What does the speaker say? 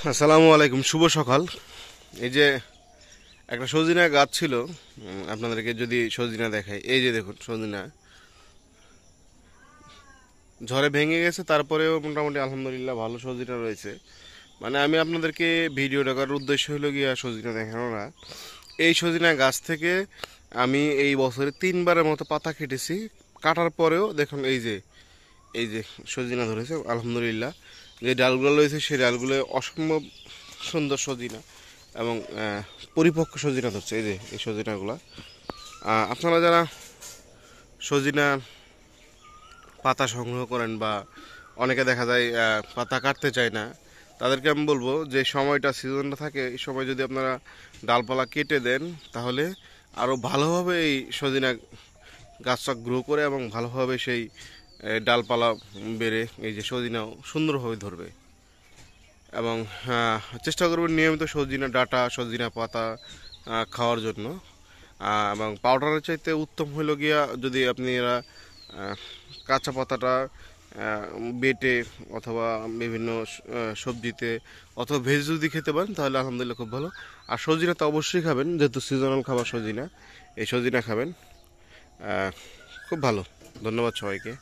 আসসালামু আলাইকুম, শুভ সকাল। এই যে একটা সজিনা গাছ ছিল, আপনাদেরকে যদি সজিনা দেখাই, এই যে দেখুন সজিনা ঝড়ে ভেঙে গেছে, তারপরেও মোটামুটি আলহামদুলিল্লাহ ভালো সজিনা রয়েছে। মানে আমি আপনাদেরকে ভিডিওটা করার উদ্দেশ্য হলো গিয়া সজিনা দেখানো না। এই সজিনা গাছ থেকে আমি এই বছরে 3বারের মতো পাতা কেটেছি। কাটার পরেও দেখুন এই যে সজিনা ধরেছে আলহামদুলিল্লাহ। যে ডালগুলো রয়েছে সেই ডালগুলো অসম্ভব সুন্দর সজিনা এবং পরিপক্ক সজিনা ধরছে। এই যে এই সজিনাগুলো, আপনারা যারা সজিনা পাতা সংগ্রহ করেন বা অনেকে দেখা যায় পাতা কাটতে চায় না, তাদেরকে আমি বলবো যে সময়টা সিজনটা থাকে, এই সময় যদি আপনারা ডালপালা কেটে দেন তাহলে আরও ভালোভাবে এই সজিনা গাছটা গ্রো করে এবং ভালোভাবে সেই ডালপালা বেড়ে এই যে সজিনাও সুন্দরভাবে ধরবে। এবং চেষ্টা করবেন নিয়মিত সজনে ডাঁটা সজনে পাতা খাওয়ার জন্য। এবং পাউডারের চাইতে উত্তম হলো গিয়া যদি আপনি এরা কাঁচা পাতাটা বেটে অথবা বিভিন্ন সবজিতে অথবা ভেজ যদি খেতে পারেন তাহলে আলহামদুলিল্লাহ খুব ভালো। আর সজনে তো অবশ্যই খাবেন, যেহেতু সিজনাল খাবার সজনা, এই সজনা খাবেন, খুব ভালো। ধন্যবাদ সবাইকে।